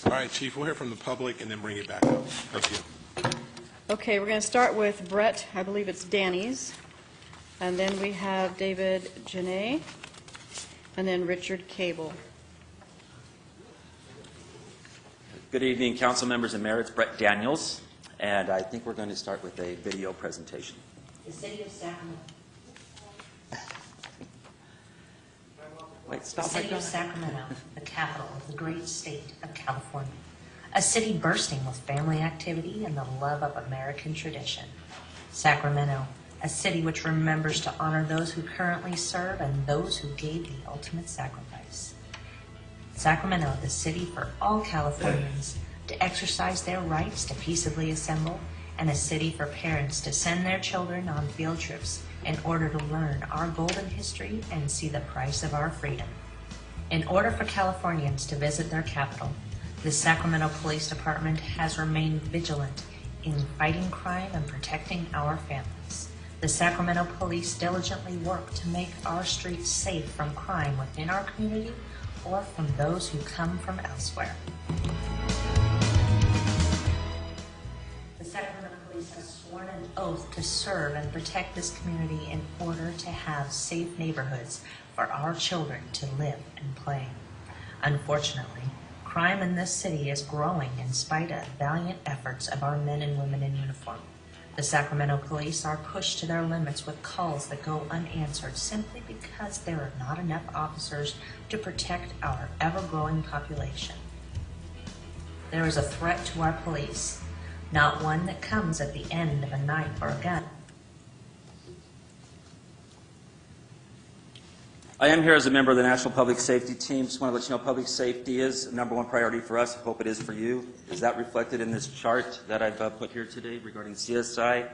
All right, Chief, we'll hear from the public and then bring it back up. Thank you. Okay, we're going to start with Brett, I believe it's Danny's, and then we have David Janae, and then Richard Cable. Good evening, council members and mayor. It's Brett Daniels, and I think we're going to start with a video presentation. The City of Sacramento. Wait, stop. The City of Sacramento, the capital of the great state of California. A city bursting with family activity and the love of American tradition. Sacramento, a city which remembers to honor those who currently serve and those who gave the ultimate sacrifice. Sacramento, the city for all Californians to exercise their rights to peaceably assemble, and a city for parents to send their children on field trips in order to learn our golden history and see the price of our freedom. In order for Californians to visit their capital, the Sacramento Police Department has remained vigilant in fighting crime and protecting our families. The Sacramento Police diligently work to make our streets safe from crime within our community or from those who come from elsewhere. The Sacramento Police has sworn an oath to serve and protect this community in order to have safe neighborhoods for our children to live and play. Unfortunately, crime in this city is growing in spite of valiant efforts of our men and women in uniform. The Sacramento Police are pushed to their limits with calls that go unanswered simply because there are not enough officers to protect our ever-growing population. There is a threat to our police, not one that comes at the end of a knife or a gun. I am here as a member of the National Public Safety Team. Just want to let you know public safety is the #1 priority for us. I hope it is for you. Is that reflected in this chart that I've put here today regarding CSI?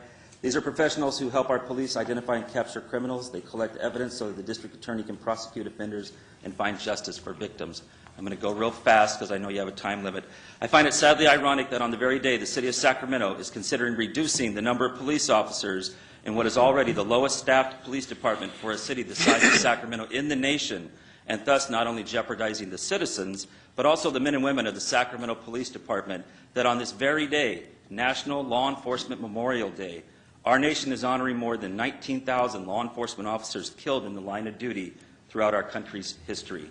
These are professionals who help our police identify and capture criminals. They collect evidence so that the district attorney can prosecute offenders and find justice for victims. I'm going to go real fast because I know you have a time limit. I find it sadly ironic that on the very day the city of Sacramento is considering reducing the number of police officers in what is already the lowest staffed police department for a city the size of Sacramento in the nation, and thus not only jeopardizing the citizens, but also the men and women of the Sacramento Police Department, that on this very day, National Law Enforcement Memorial Day, our nation is honoring more than 19,000 law enforcement officers killed in the line of duty throughout our country's history.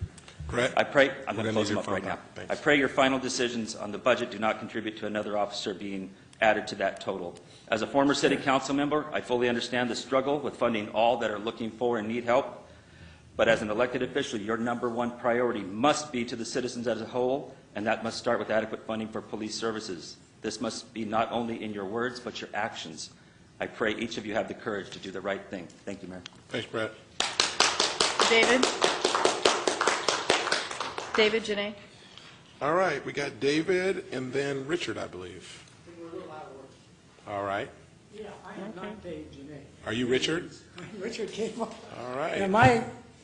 Brett, I pray, I'm going to close them up right now. I pray your final decisions on the budget do not contribute to another officer being added to that total. As a former city council member, I fully understand the struggle with funding all that are looking for and need help. But as an elected official, your #1 priority must be to the citizens as a whole, and that must start with adequate funding for police services. This must be not only in your words, but your actions. I pray each of you have the courage to do the right thing. Thank you, Mayor. Thanks, Brett. David? David Janae? All right, we got David and then Richard, I believe. All right. Yeah, I am not Dave Janae. Are you Richard? I'm Richard Cable. All right.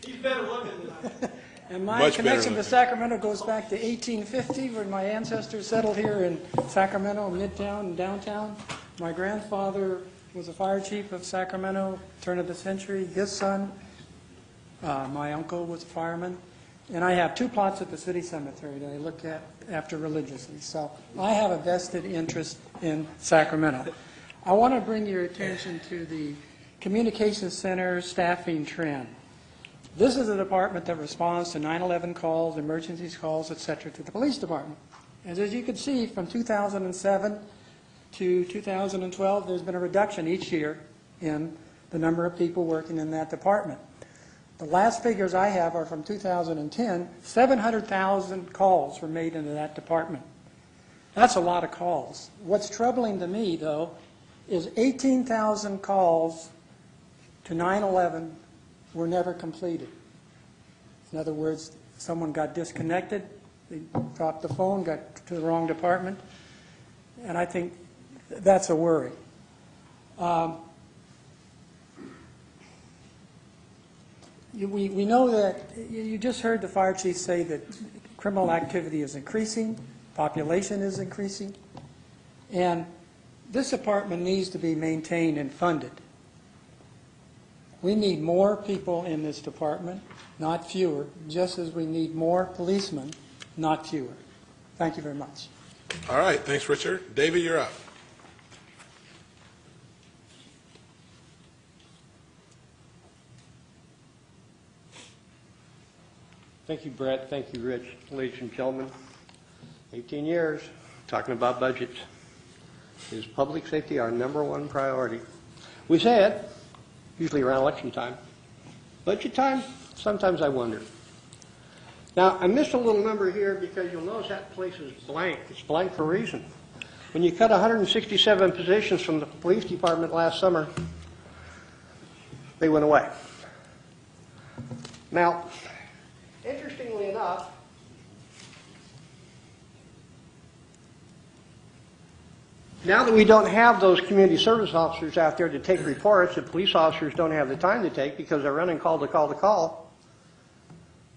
He's better looking than I. And my Much better connection to looking. Sacramento goes back to 1850, when my ancestors settled here in Sacramento, Midtown, and downtown. My grandfather was a fire chief of Sacramento, turn of the century. His son, my uncle, was a fireman. And I have 2 plots at the city cemetery that I look at after religiously. So I have a vested interest in Sacramento. I want to bring your attention to the Communications Center staffing trend. This is a department that responds to 9/11 calls, emergencies calls, etc., to the police department. And as you can see, from 2007 to 2012, there's been a reduction each year in the number of people working in that department. The last figures I have are from 2010. 700,000 calls were made into that department. That's a lot of calls. What's troubling to me, though, is 18,000 calls to 9/11 were never completed. In other words, someone got disconnected, they dropped the phone, got to the wrong department, and I think that's a worry. We know that, you just heard the fire chief say that criminal activity is increasing, population is increasing, and this department needs to be maintained and funded. We need more people in this department, not fewer, just as we need more policemen, not fewer. Thank you very much. All right, thanks, Richard. David, you're up. Thank you, Brett. Thank you, Rich. Ladies and gentlemen, 18 years talking about budgets. Is public safety our #1 priority? We say it, usually around election time. Budget time, sometimes I wonder. Now, I missed a little number here because you'll notice that place is blank. It's blank for a reason. When you cut 167 positions from the police department last summer, they went away. Now, interestingly enough, now that we don't have those community service officers out there to take reports that police officers don't have the time to take because they're running call to call to call,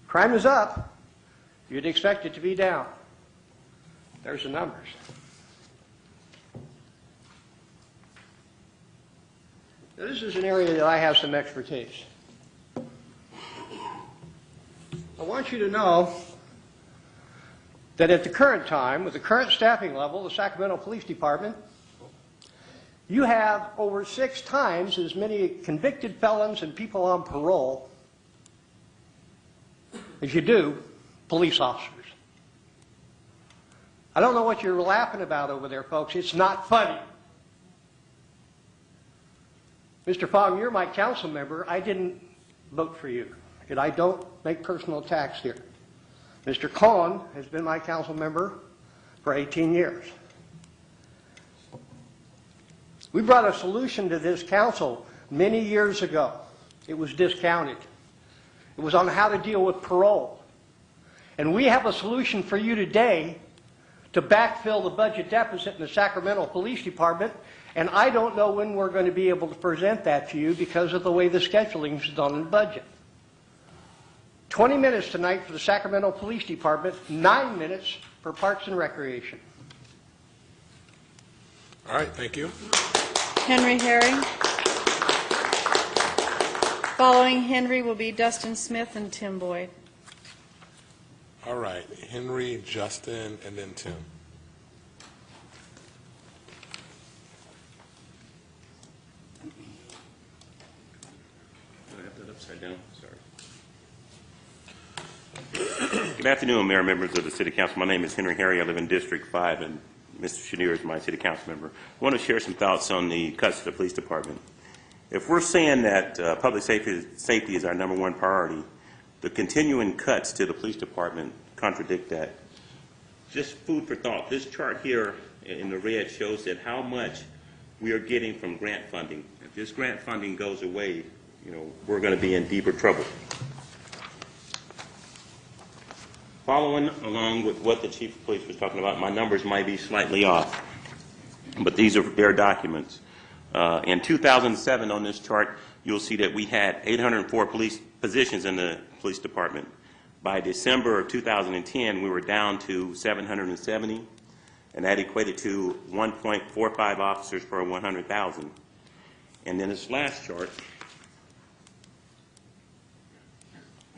crime is up. You'd expect it to be down. There's the numbers. Now, this is an area that I have some expertise. I want you to know that at the current time, with the current staffing level, the Sacramento Police Department, you have over 6 times as many convicted felons and people on parole as you do police officers. I don't know what you're laughing about over there, folks. It's not funny. Mr. Fong, you're my council member. I didn't vote for you, and I don't make personal attacks here. Mr. Cohen has been my council member for 18 years. We brought a solution to this council many years ago. It was discounted. It was on how to deal with parole. And we have a solution for you today to backfill the budget deficit in the Sacramento Police Department, and I don't know when we're going to be able to present that to you because of the way the scheduling is done in the budget. 20 minutes tonight for the Sacramento Police Department, 9 minutes for Parks and Recreation. All right, thank you. Henry Herring. Following Henry will be Dustin Smith and Tim Boyd. All right, Henry, Justin, and then Tim. Do I have that upside down? Sorry. Good afternoon, Mayor, members of the City Council. My name is Henry Harry. I live in District 5, and Mr. Chenier is my City Council member. I want to share some thoughts on the cuts to the Police Department. If we're saying that public safety is our #1 priority, the continuing cuts to the Police Department contradict that. Just food for thought. This chart here in the red shows that how much we are getting from grant funding. If this grant funding goes away, we're going to be in deeper trouble. Following along with what the Chief of Police was talking about, my numbers might be slightly off, but these are their documents. In 2007 on this chart, you'll see that we had 804 police positions in the police department. By December of 2010, we were down to 770, and that equated to 1.45 officers per 100,000. And then this last chart,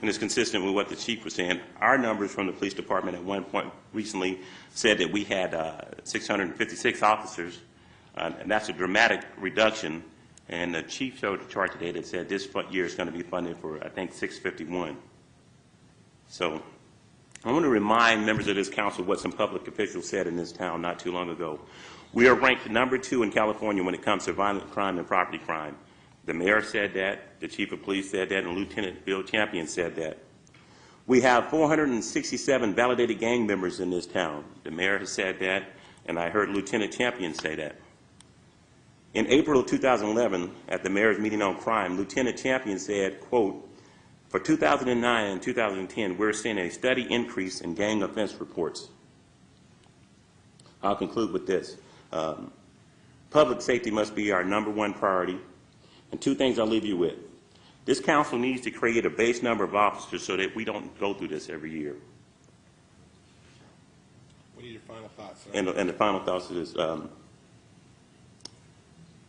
and it's consistent with what the chief was saying, our numbers from the police department at one point recently said that we had 656 officers, and that's a dramatic reduction. And the chief showed a chart today that said this year is going to be funded for, I think, 651. So I want to remind members of this council what some public officials said in this town not too long ago. We are ranked #2 in California when it comes to violent crime and property crime. The mayor said that, the chief of police said that, and Lieutenant Bill Champion said that. We have 467 validated gang members in this town. The mayor has said that, and I heard Lieutenant Champion say that. In April of 2011, at the mayor's meeting on crime, Lieutenant Champion said, quote, for 2009 and 2010, we're seeing a steady increase in gang offense reports. I'll conclude with this. Public safety must be our #1 priority. And 2 things I'll leave you with. This council needs to create a base number of officers so that we don't go through this every year. What are your final thoughts, sir? And the final thoughts is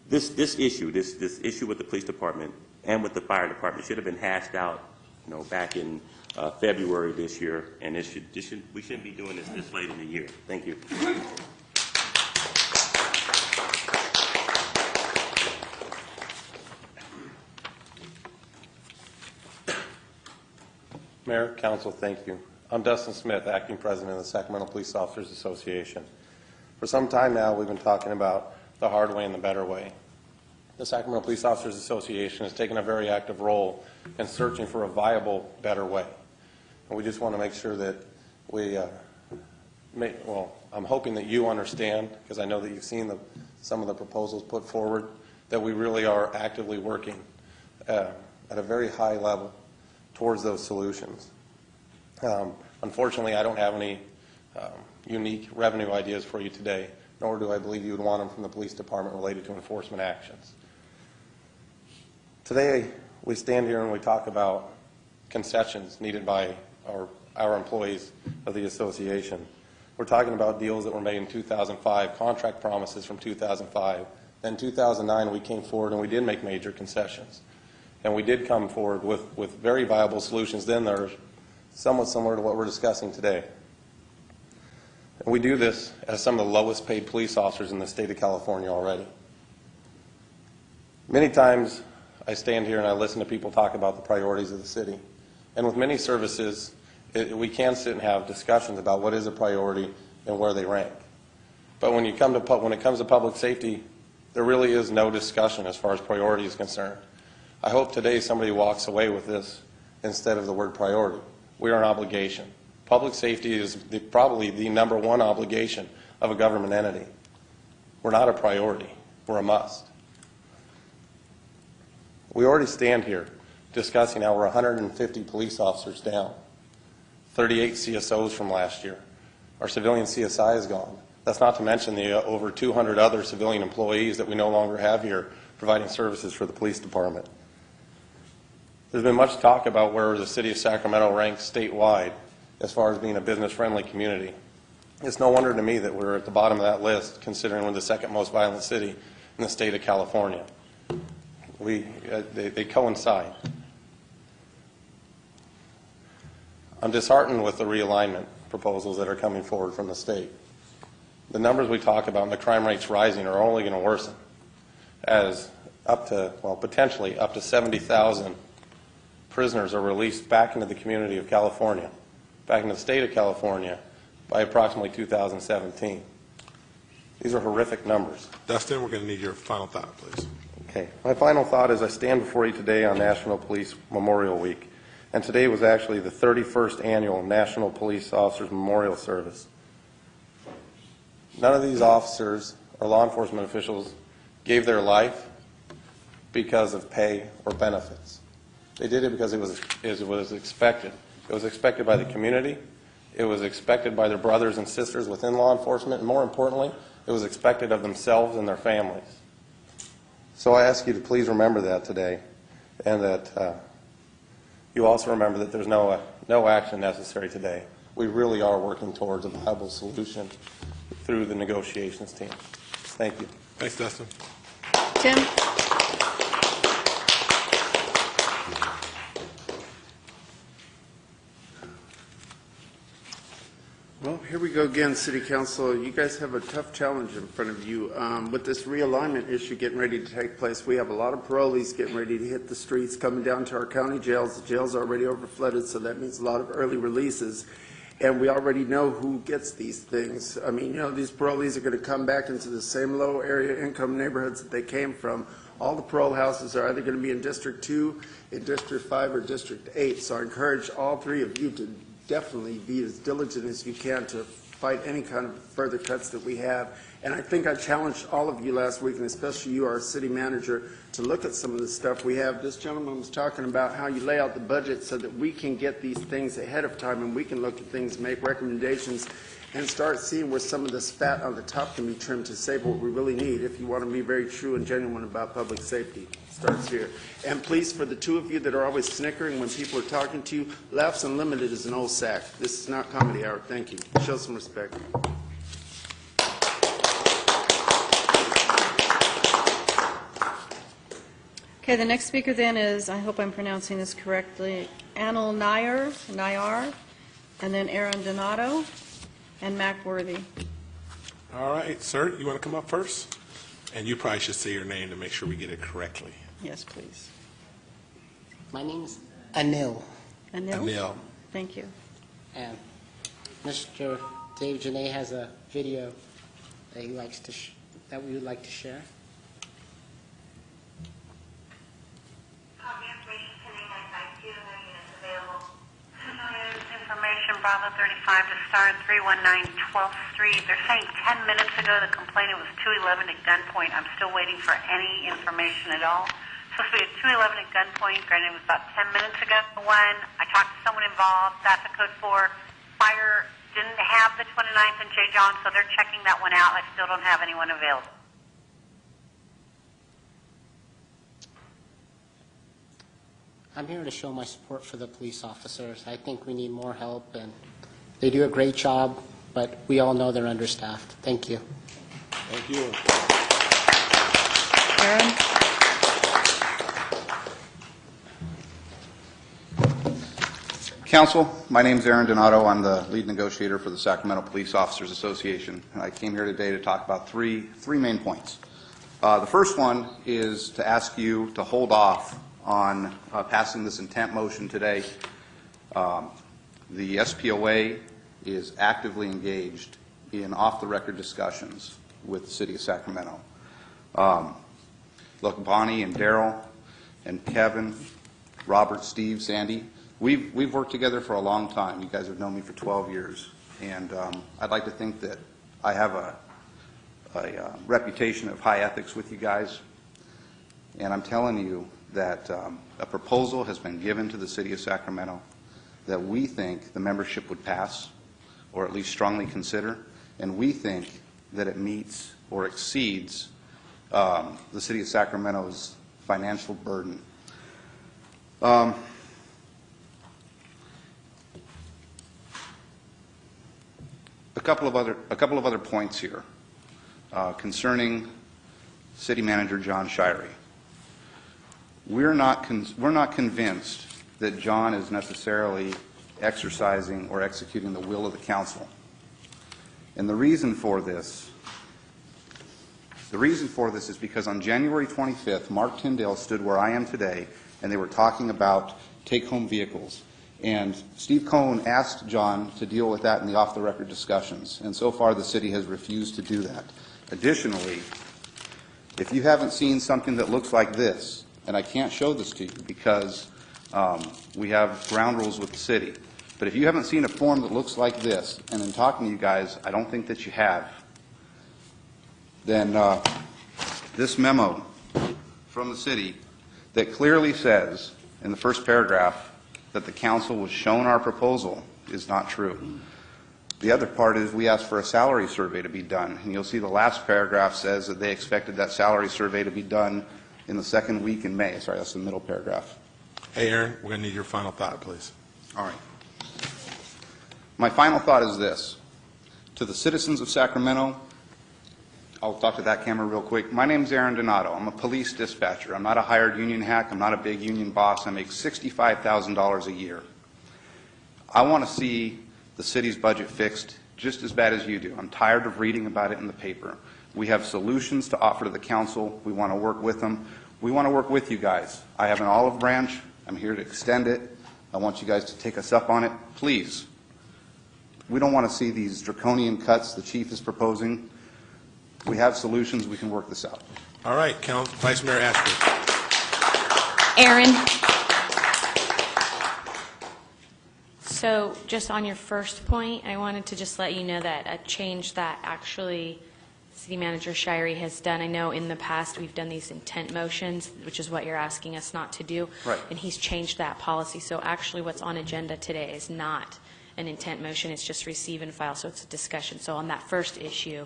this issue with the police department and with the fire department should have been hashed out back in February this year, and we shouldn't be doing this late in the year. Thank you. Mayor, Council, thank you. I'm Dustin Smith, Acting President of the Sacramento Police Officers Association. For some time now, we've been talking about the hard way and the better way. The Sacramento Police Officers Association has taken a very active role in searching for a viable, better way. And we just want to make sure that I'm hoping that you understand, because I know that you've seen some of the proposals put forward, that we really are actively working at a very high level towards those solutions. Unfortunately, I don't have any unique revenue ideas for you today, nor do I believe you would want them from the police department related to enforcement actions. Today, we stand here and we talk about concessions needed by our employees of the association. We're talking about deals that were made in 2005, contract promises from 2005. Then 2009, we came forward and we did make major concessions. And we did come forward with very viable solutions then that are somewhat similar to what we're discussing today. And we do this as some of the lowest paid police officers in the state of California already. Many times I stand here and I listen to people talk about the priorities of the city. And with many services, we can sit and have discussions about what is a priority and where they rank. But when it comes to public safety, there really is no discussion as far as priority is concerned. I hope today somebody walks away with this instead of the word priority. We are an obligation. Public safety is probably the #1 obligation of a government entity. We're not a priority. We're a must. We already stand here discussing how we're 150 police officers down, 38 CSOs from last year. Our civilian CSI is gone. That's not to mention the over 200 other civilian employees that we no longer have here providing services for the police department. There's been much talk about where the city of Sacramento ranks statewide as far as being a business-friendly community. It's no wonder to me that we're at the bottom of that list, considering we're the second most violent city in the state of California. They coincide. I'm disheartened with the realignment proposals that are coming forward from the state. The numbers we talk about and the crime rates rising are only going to worsen, as potentially up to 70,000 prisoners are released back into the community of California, back into the state of California, by approximately 2017. These are horrific numbers. Dustin, we're going to need your final thought, please. Okay. My final thought is I stand before you today on National Police Memorial Week, and today was actually the 31st annual National Police Officers Memorial Service. None of these officers or law enforcement officials gave their life because of pay or benefits. They did it because it was expected. It was expected by the community. It was expected by their brothers and sisters within law enforcement, and more importantly, it was expected of themselves and their families. So I ask you to please remember that today, and that you also remember that there's no action necessary today. We really are working towards a viable solution through the negotiations team. Thank you. Thanks, Dustin. Tim? Well, here we go again, City Council. You guys have a tough challenge in front of you. With this realignment issue getting ready to take place, we have a lot of parolees getting ready to hit the streets, coming down to our county jails. The jails are already overflooded, so that means a lot of early releases. And we already know who gets these things. I mean, these parolees are going to come back into the same low area income neighborhoods that they came from. All the parole houses are either going to be in District 2, in District 5, or District 8. So I encourage all three of you to definitely be as diligent as you can to fight any kind of further cuts that we have. And I think I challenged all of you last week, and especially you, our city manager, to look at some of the stuff we have. This gentleman was talking about how you lay out the budget so that we can get these things ahead of time, and we can look at things, make recommendations, and start seeing where some of this fat on the top can be trimmed to save what we really need if you want to be very true and genuine about public safety. Starts here. And please, for the two of you that are always snickering when people are talking to you, Laughs Unlimited is an old sack. This is not comedy hour. Thank you. Show some respect. Okay, the next speaker then is, I hope I'm pronouncing this correctly, Anil Nayar, and then Aaron Donato, and Mac Worthy. All right, sir, you want to come up first? And you probably should say your name to make sure we get it correctly. Yes, please. My name is Anil, Anil. Thank you. and Mr. Dave Janae has a video that he likes to that we would like to share. Information, Bravo 35 to Star 319 12th Street. They're saying 10 minutes ago the complainant was 211 at gunpoint. I'm still waiting for any information at all. Supposed to be at 211 at gunpoint. Granted, it was about 10 minutes ago. When I talked to someone involved, that's a code 4. Fire didn't have the 29th and J. John, so they're checking that one out. I still don't have anyone available. I'm here to show my support for the police officers. I think we need more help, and they do a great job, but we all know they're understaffed. Thank you. Thank you. Aaron? Council, my name is Aaron Donato. I'm the lead negotiator for the Sacramento Police Officers Association. And I came here today to talk about three main points. The first one is to ask you to hold off on passing this intent motion today. The SPOA is actively engaged in off-the-record discussions with the City of Sacramento. Look, Bonnie and Daryl and Kevin, Robert, Steve, Sandy, we've worked together for a long time. You guys have known me for 12 years. And I'd like to think that I have a reputation of high ethics with you guys. And I'm telling you that a proposal has been given to the City of Sacramento that we think the membership would pass, or at least strongly consider, and we think that it meets or exceeds the City of Sacramento's financial burden. A couple of other points here concerning City Manager John Shirley. We're not convinced that John is necessarily exercising or executing the will of the council. And the reason for this is because on January 25th, Mark Tyndale stood where I am today, and they were talking about take-home vehicles. And Steve Cohn asked John to deal with that in the off-the-record discussions. And so far, the city has refused to do that. Additionally, if you haven't seen something that looks like this, and I can't show this to you because we have ground rules with the city, but if you haven't seen a form that looks like this, and in talking to you guys, I don't think that you have, then this memo from the city that clearly says in the first paragraph that the council was shown our proposal is not true. The other part is we asked for a salary survey to be done, and you'll see the last paragraph says that they expected that salary survey to be done in the second week in May. Sorry, that's the middle paragraph. Hey, Aaron, we're going to need your final thought, please. All right. My final thought is this. To the citizens of Sacramento, I'll talk to that camera real quick. My name is Aaron Donato. I'm a police dispatcher. I'm not a hired union hack. I'm not a big union boss. I make $65,000 a year. I want to see the city's budget fixed just as bad as you do. I'm tired of reading about it in the paper. We have solutions to offer to the council. We want to work with them. We want to work with you guys. I have an olive branch. I'm here to extend it. I want you guys to take us up on it. Please. We don't want to see these draconian cuts the chief is proposing. We have solutions. We can work this out. All right, Vice Mayor Ashford. Aaron. So just on your first point, I wanted to just let you know that a change that actually City Manager Shirey has done. I know in the past we've done these intent motions, which is what you're asking us not to do. Right. And he's changed that policy. So actually what's on agenda today is not an intent motion. It's just receive and file. So it's a discussion. So on that first issue,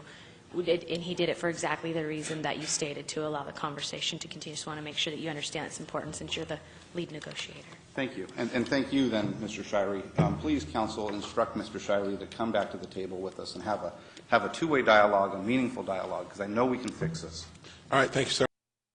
and he did it for exactly the reason that you stated, to allow the conversation to continue. Just want to make sure that you understand its importance since you're the lead negotiator. Thank you. And thank you then, Mr. Shirey. Please, council, instruct Mr. Shirey to come back to the table with us and have a two-way dialogue, a meaningful dialogue, because I know we can fix this. All right, thank you, sir.